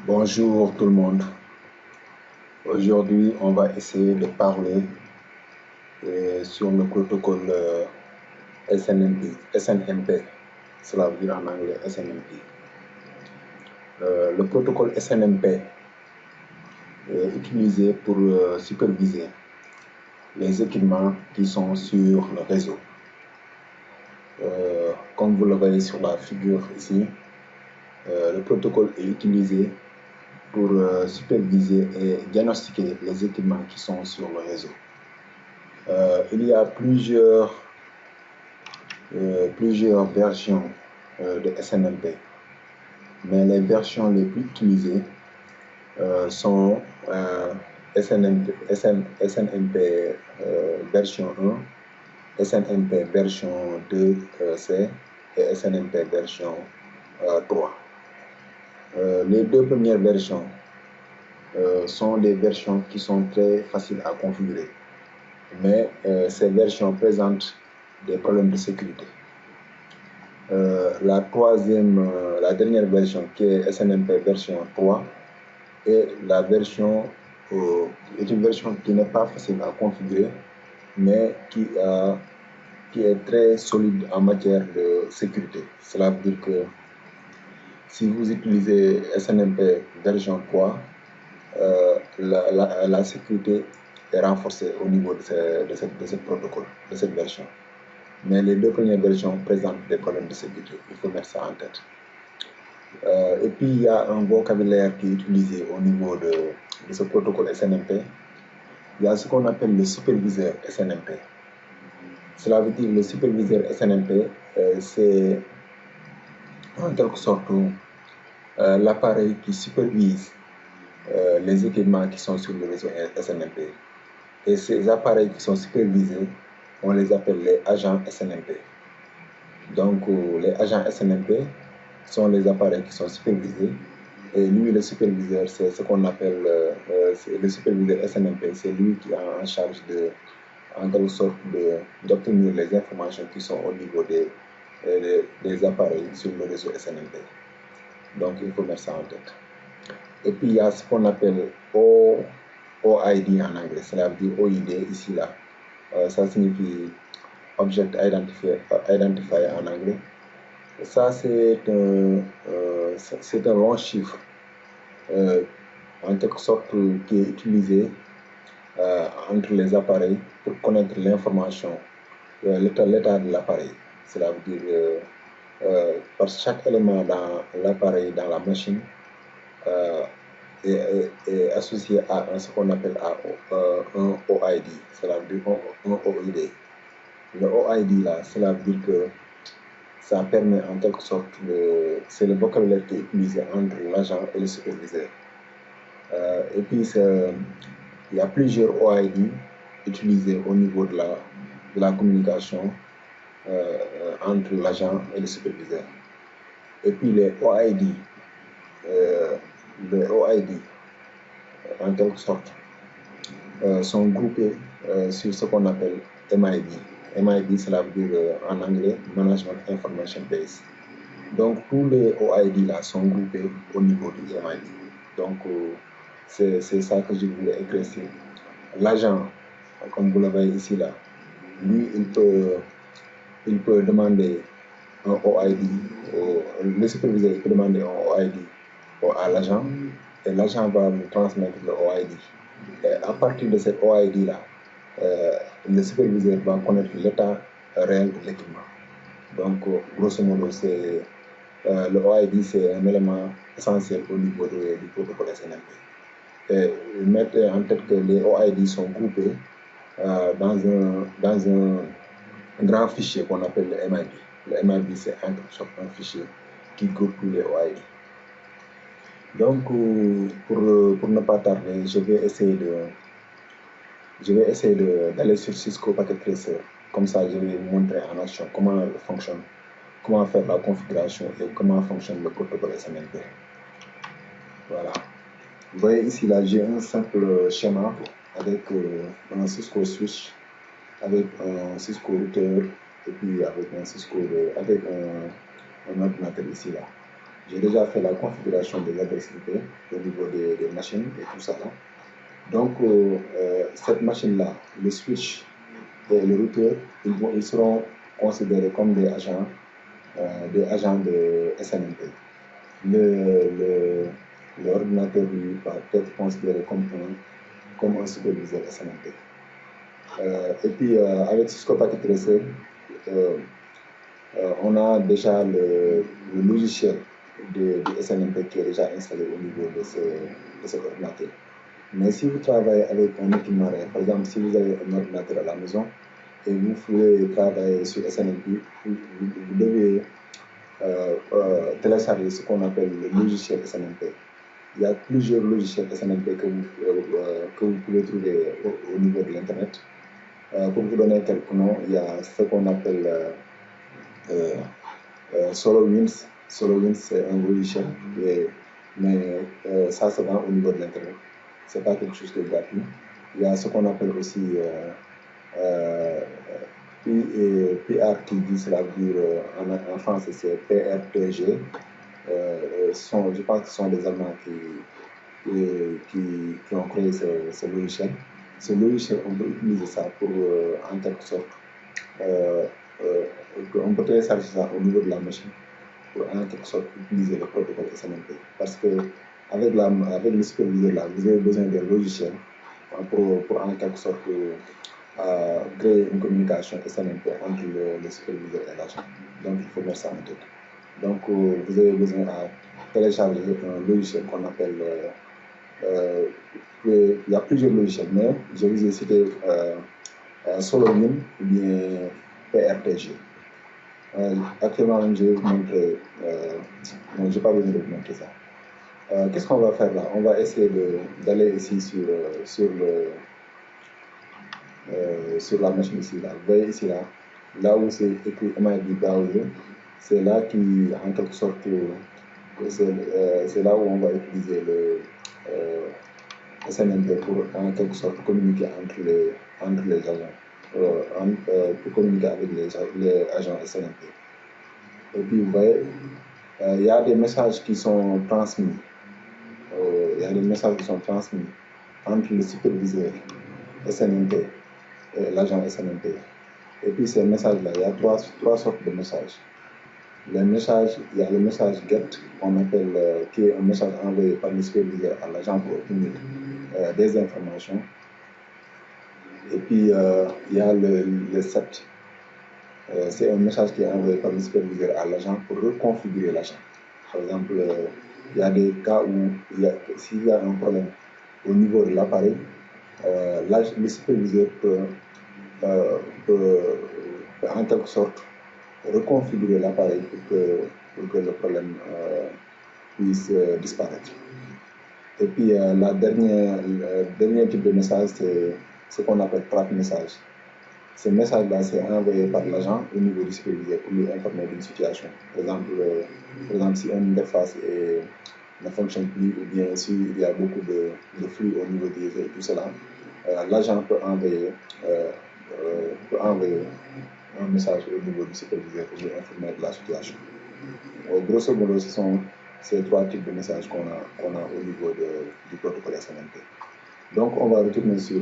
Bonjour tout le monde. Aujourd'hui, on va essayer de parler sur le protocole SNMP. Cela veut dire en anglais SNMP. Le protocole SNMP est utilisé pour superviser les équipements qui sont sur le réseau. Comme vous le voyez sur la figure ici, le protocole est utilisé pour superviser et diagnostiquer les équipements qui sont sur le réseau. Il y a plusieurs versions de SNMP, mais les versions les plus utilisées sont SNMP version 1, SNMP version 2C et SNMP version 3. Les deux premières versions sont des versions qui sont très faciles à configurer, mais ces versions présentent des problèmes de sécurité. La dernière version qui est SNMP version 3 est une version qui n'est pas facile à configurer, mais qui est très solide en matière de sécurité. Cela veut dire que si vous utilisez SNMP version 3, la sécurité est renforcée au niveau de ce protocole, de cette version. Mais les deux premières versions présentent des problèmes de sécurité. Il faut mettre ça en tête. Et puis, il y a un vocabulaire qui est utilisé au niveau de ce protocole SNMP. Il y a ce qu'on appelle le superviseur SNMP. Cela veut dire le superviseur SNMP, c'est en quelque sorte l'appareil qui supervise les équipements qui sont sur le réseau SNMP. Et ces appareils qui sont supervisés, on les appelle les agents SNMP. Donc, les agents SNMP sont les appareils qui sont supervisés. Et lui, le superviseur, c'est ce qu'on appelle le superviseur SNMP. C'est lui qui a en charge en quelque sorte d'obtenir les informations qui sont au niveau des appareils sur le réseau SNMP. Donc, il faut mettre ça en tête. Et puis, il y a ce qu'on appelle OID en anglais. Cela veut dire OID ici, là. Ça signifie Object Identifier en anglais. Ça, c'est un long chiffre, en quelque sorte, qui est utilisé entre les appareils pour connaître l'information, l'état de l'appareil. Cela veut dire parce que chaque élément dans l'appareil, dans la machine, est associé à ce qu'on appelle un OID. Cela veut dire un OID. Le OID, là, cela veut dire que ça permet en quelque sorte, c'est le vocabulaire qui est utilisé entre l'agent et le superviseur. Et puis, il y a plusieurs OID utilisés au niveau de la communication entre l'agent et le superviseur. Et puis, les OID, en quelque sorte, sont groupés sur ce qu'on appelle MIB. MIB, cela veut dire en anglais Management Information Base. Donc, tous les OID là sont groupés au niveau du MIB. Donc, c'est ça que je voulais éclaircir. L'agent, comme vous le voyez ici là, lui, il peut demander un OID, le superviseur peut demander un OID à l'agent et l'agent va lui transmettre le OID. Et à partir de cet OID là, le superviseur va connaître l'état réel de l'équipement. Donc, grosso modo, le OID, c'est un élément essentiel au niveau du protocole SNMP. Et mettez en tête que les OID sont groupés dans un grand fichier qu'on appelle le MIB. Le MIB, c'est un fichier qui groupe tous les OID. Donc, pour ne pas tarder, je vais essayer d'aller sur Cisco Packet Tracer. Comme ça, je vais vous montrer en action comment il fonctionne, comment faire la configuration et comment fonctionne le protocole SNMP. Voilà. Vous voyez ici, là, j'ai un simple schéma avec un Cisco switch, avec un Cisco routeur et puis avec un ordinateur ici, là. J'ai déjà fait la configuration des adresses IP au niveau des machines et tout ça là. Donc, cette machine-là, le switch et le routeur, ils seront considérés comme des agents de SNMP. L'ordinateur lui va être considéré comme un superviseur SNMP. Et puis, avec Cisco Packet Tracer, on a déjà le logiciel du SNMP qui est déjà installé au niveau de cet ordinateur. Mais si vous travaillez avec un équipement réel, par exemple, si vous avez un ordinateur à la maison et vous voulez travailler sur SNMP, vous devez télécharger ce qu'on appelle le logiciel SNMP. Il y a plusieurs logiciels SNMP que vous pouvez trouver au niveau de l'Internet. Pour vous donner quelques noms, il y a ce qu'on appelle SolarWinds. SolarWinds, c'est un logiciel, mais ça se vend au niveau de l'Internet. Ce n'est pas quelque chose de gratuit. Il y a ce qu'on appelle aussi PRTG, cela veut dire en français c'est PRTG. Je pense que ce sont des Allemands qui ont créé ce logiciel. Ce logiciel, on peut utiliser ça pour, en quelque sorte, on peut télécharger ça au niveau de la machine pour, en quelque sorte, utiliser le protocole SNMP. Parce que avec le superviseur là, vous avez besoin d'un logiciel pour en quelque sorte créer une communication SNMP entre le superviseur et l'agent. Donc il faut mettre ça en tête. Donc vous avez besoin de télécharger un logiciel qu'on appelle il y a plusieurs logiciels, mais je vous ai cité SolarWinds ou bien PRTG. Actuellement, je vais vous montrer, non, je n'ai pas besoin de vous montrer ça. Qu'est-ce qu'on va faire là? On va essayer d'aller ici sur la machine ici. Là. Vous voyez ici, là où c'est écrit MID Browser, c'est là qui, en quelque sorte, c'est là où on va utiliser le SNMP pour, en quelque sorte, communiquer entre les agents, pour communiquer avec les agents SNMP. Et puis, vous voyez, il y a des messages qui sont transmis. Entre le superviseur SNMP et l'agent SNMP. Et puis ces messages-là, il y a trois sortes de messages. Il y a le message GET, qu'on appelle, qui est un message envoyé par le superviseur à l'agent pour obtenir des informations. Et puis il y a le SET. C'est un message qui est envoyé par le superviseur à l'agent pour reconfigurer l'agent. Par exemple, il y a des cas où s'il y a un problème au niveau de l'appareil, le superviseur peut en quelque sorte reconfigurer l'appareil pour que le problème puisse disparaître. Et puis le dernier type de message, c'est ce qu'on appelle track message. Ce message-là, c'est envoyé par l'agent au niveau du superviseur pour lui informer d'une situation. Par exemple, si une interface ne fonctionne plus ou bien s'il y a beaucoup de flux au niveau des et tout cela, l'agent peut envoyer un message au niveau du superviseur pour lui informer de la situation. Grosso modo, ce sont ces trois types de messages qu'on a au niveau du protocole SNMP. Donc, on va retourner sur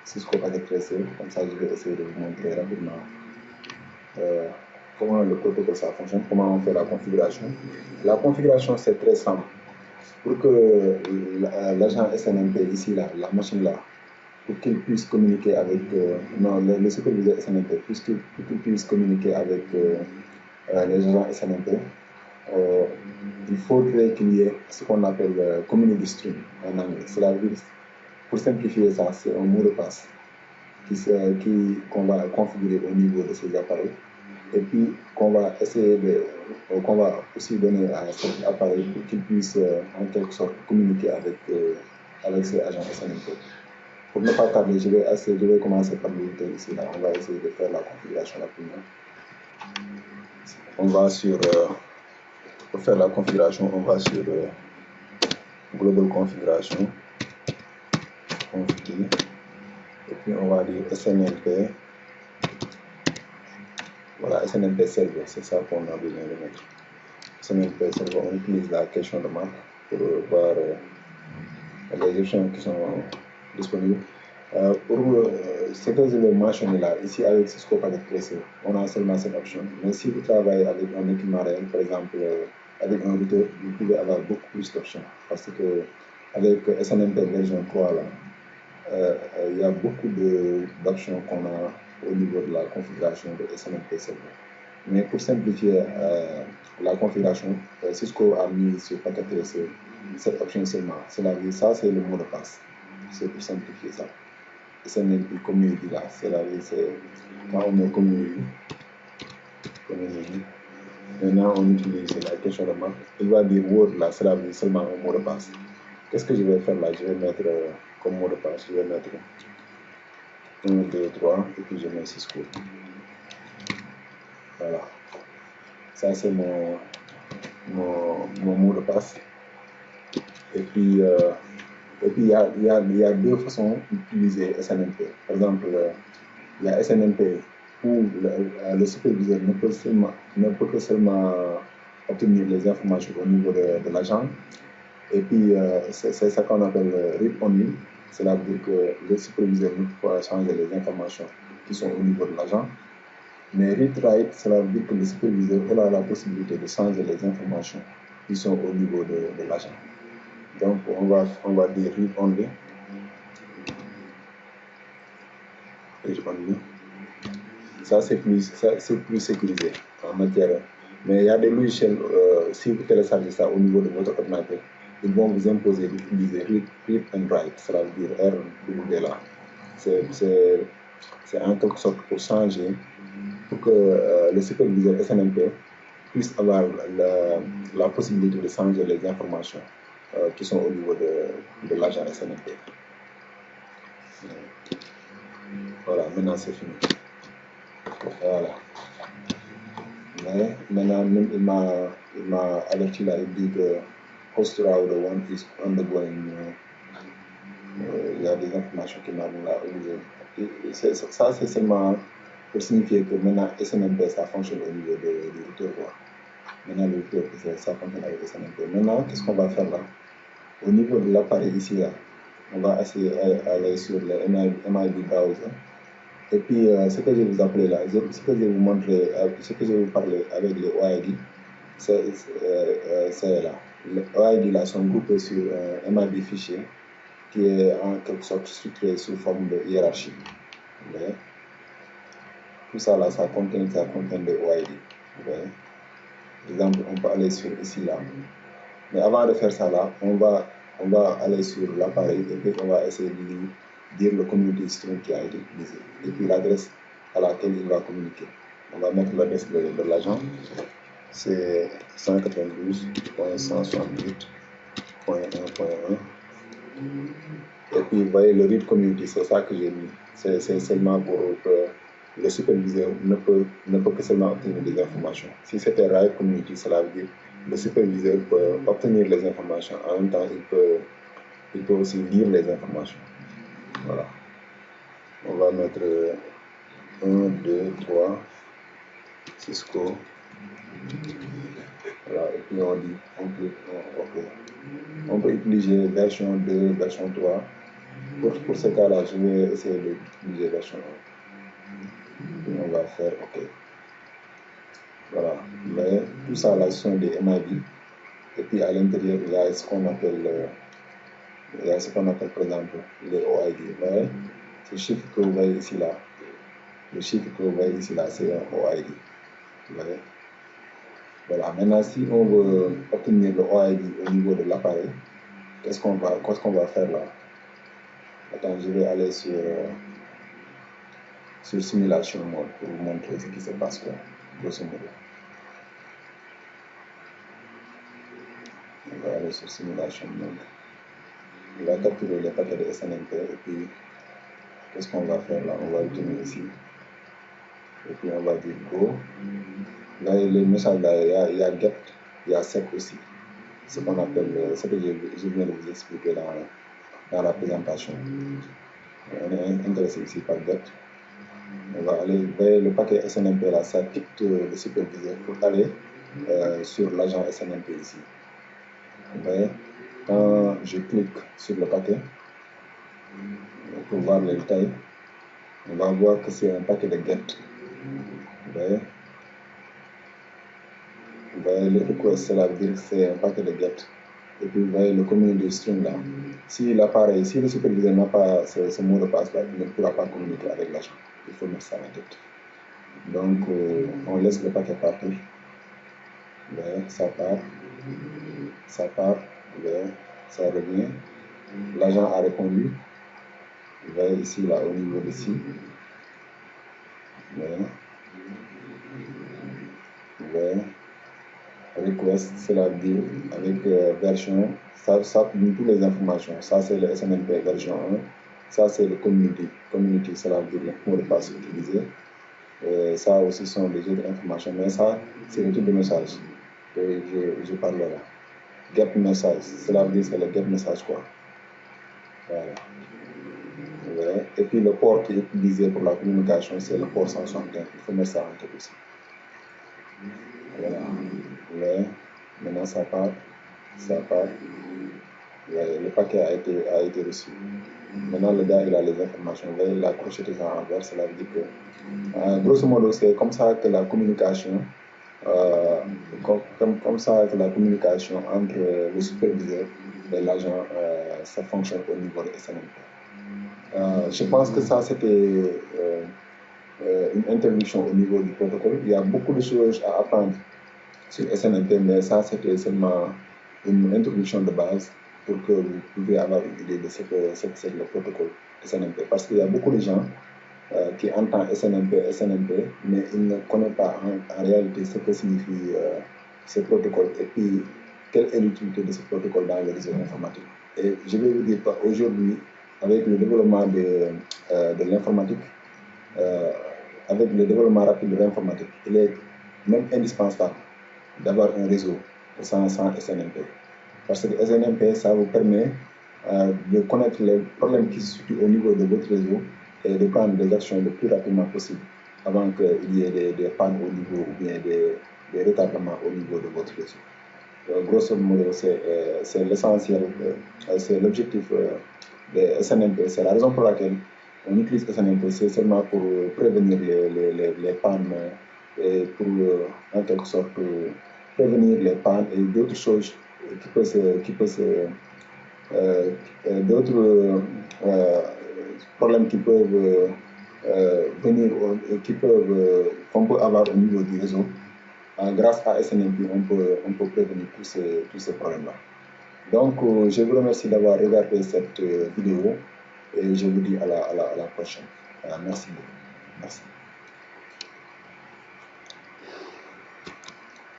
Cisco Packet Tracer. Comme ça, je vais essayer de vous montrer rapidement comment le protocole ça fonctionne, comment on fait la configuration. La configuration, c'est très simple. Pour que l'agent SNMP ici, là, la machine là, pour qu'il puisse communiquer avec le superviseur SNMP, pour qu'il puisse communiquer avec les agents SNMP, il faudrait qu'il y ait ce qu'on appelle community stream en anglais. Cela veut dire, pour simplifier ça, c'est un mot de passe qu'on va configurer au niveau de ces appareils et puis qu'on va aussi donner à cet appareil pour qu'il puisse en quelque sorte communiquer avec ces agents SNMP. Pour ne pas tarder, je vais commencer par le routeur ici. Là. On va essayer de faire la configuration rapidement. On va pour faire la configuration, on va sur Global Configuration, config, et puis on va dire SNMP. Voilà, SNMP Server, c'est ça qu'on a besoin de mettre. SNMP serveur, on utilise la question de marque pour voir les options qui sont disponibles. Pour ce que je vais mentionner là, ici avec Cisco Packet Tracer, on a seulement cette option. Mais si vous travaillez avec un équipement réel, par exemple avec un routeur, vous pouvez avoir beaucoup plus d'options. Parce que avec SNMP version 3, là, il y a beaucoup d'options qu'on a au niveau de la configuration de SNMP serveur. Mais pour simplifier la configuration, Cisco a mis sur Packet Tracer cette option seulement. C'est-à-dire, ça, c'est le mot de passe. C'est pour simplifier ça. SNMP community là, c'est-à-dire, quand on met community, maintenant on utilise la question de marque. Il va dire word là, c'est-à-dire seulement un mot de passe. Qu'est-ce que je vais faire là? Je vais mettre comme mot de passe, je vais mettre 1, 2, 3, et puis je mets Cisco. Voilà. Ça, c'est mon mot de passe. Et puis, il y a deux façons d'utiliser SNMP. Par exemple, il y a SNMP où le superviseur ne peut que seulement obtenir les informations au niveau de l'agent. Et puis, c'est ça qu'on appelle read only. Cela veut dire que le superviseur ne peut pas changer les informations qui sont au niveau de l'agent. Mais read write, cela veut dire que le superviseur a la possibilité de changer les informations qui sont au niveau de l'agent. Donc, on va dire read only. Read only. Ça, c'est plus sécurisé en matière. Mais il y a des logiciels, si vous téléchargez ça au niveau de votre ordinateur, ils vont vous imposer d'utiliser read and write, cela veut dire RWD là. C'est en quelque sorte pour changer, pour que le superviseur SNMP puisse avoir la possibilité de changer les informations qui sont au niveau de l'agent SNMP. Voilà, maintenant c'est fini. Voilà. Mais maintenant, il m'a averti là, il dit que host router 1 is undergoing. Il y a des informations qui m'ont là obligé. Ça, c'est seulement pour signifier que maintenant SNMP, ça fonctionne au niveau du routeur. Maintenant, le routeur, ça fonctionne avec SNMP. Maintenant, qu'est-ce qu'on va faire là? Au niveau de l'appareil ici, là, on va essayer aller sur le MIB browser. Et puis, ce que je vais vous appeler là, ce que je vais vous montrer, ce que je vais vous parler avec les OID, c'est là. Les OID là sont groupés sur un MIB fichier qui est en quelque sorte structuré sous forme de hiérarchie. Okay. Tout ça là, ça contient des OID. Okay. Par exemple, on peut aller sur ici là. Mais avant de faire ça là, on va aller sur l'appareil et puis on va essayer de dire le community string qui a été utilisé. Et puis l'adresse à laquelle il va communiquer. On va mettre l'adresse de l'agent. C'est 192.168.1.1. Et puis vous voyez le read community, c'est ça que j'ai mis. C'est seulement pour que le superviseur ne peut que seulement obtenir des informations. Si c'était write community, cela veut dire que le superviseur peut obtenir les informations. En même temps, il peut aussi lire les informations. Voilà. On va mettre 1, 2, 3, Cisco. Voilà, et puis on dit, on clique, OK. On peut utiliser version 2, version 3. Pour ce cas-là, je vais essayer d'utiliser version 1. Et on va faire OK. Voilà. Mais tout ça là, ce sont des MIB. Et puis à l'intérieur, il y a ce qu'on appelle, par exemple les OID. Mais ce chiffre que vous voyez ici là, c'est un OID. Vous voyez? Voilà. Maintenant, si on veut obtenir le OID au niveau de l'appareil, qu'est-ce qu'on va faire là? Attends, je vais aller sur simulation mode pour vous montrer ce qui se passe là, grosso modo. On va aller sur simulation mode. On va capturer les paquets de SNMP et puis qu'est-ce qu'on va faire là? On va le tenir ici. Et puis on va dire go. Là, les messages là, il y a get, il y a set aussi. Ce qu'on appelle, ce que je viens de vous expliquer dans la présentation. On est intéressé ici par get. On va aller, vous voyez le paquet SNMP là, ça quitte le superviseur pour aller sur l'agent SNMP ici. Vous voyez, quand je clique sur le paquet, pour voir les détails, on va voir que c'est un paquet de GET. Vous voyez le request, cela veut dire que c'est un paquet de GET. Et puis vous voyez le community string là. Si l'appareil, si le superviseur n'a pas ce mot de passe là, il ne pourra pas communiquer avec l'agent. Il faut mettre ça en tête. Donc on laisse le paquet partir. Vous voyez, ça part, vous voyez, ça revient. L'agent a répondu. Vous voyez ici là au niveau d'ici. Vous voyez, request, cela veut dire avec version, ça donne toutes les informations. Ça c'est le SNMP version 1, ça c'est le community. Community, cela veut dire le mot de passe utilisé. Et ça aussi sont des autres informations, mais ça c'est le type de message que je parle là. Get message, cela veut dire c'est le get message quoi. Voilà. Ouais. Et puis le port qui est utilisé pour la communication, c'est le port 161. Il faut mettre ça en tête aussi. Voilà. Ouais. Maintenant ça part. Ça part. Ouais. Le paquet a été reçu. Maintenant le gars il a les informations. Là, il a crocheté ça en vert. Cela veut dire que grosso modo c'est comme ça que la communication comme ça que la communication entre le superviseur et l'agent ça fonctionne au niveau de SNMP. Je pense que ça, c'était une introduction au niveau du protocole. Il y a beaucoup de choses à apprendre sur SNMP, mais ça, c'était seulement une introduction de base pour que vous puissiez avoir une idée de ce que c'est le protocole SNMP. Parce qu'il y a beaucoup de gens qui entendent SNMP, mais ils ne connaissent pas en réalité ce que signifie ce protocole et puis quelle est l'utilité de ce protocole dans le réseau informatique. Et je vais vous dire aujourd'hui, avec le développement de l'informatique, avec le développement rapide de l'informatique, il est même indispensable d'avoir un réseau sans SNMP. Parce que SNMP, ça vous permet de connaître les problèmes qui se situent au niveau de votre réseau et de prendre des actions le plus rapidement possible avant qu'il y ait des pannes au niveau ou bien des retardements au niveau de votre réseau. Grosso modo, c'est l'essentiel, c'est l'objectif de SNMP. C'est la raison pour laquelle on utilise SNMP, c'est seulement pour prévenir les pannes et pour, en quelque sorte, prévenir les pannes et d'autres choses d'autres problèmes qui peuvent venir, qu'on peut avoir au niveau du réseau. Grâce à SNMP, on peut prévenir tous ces problèmes-là. Donc, je vous remercie d'avoir regardé cette vidéo et je vous dis à la prochaine. Merci beaucoup. Merci.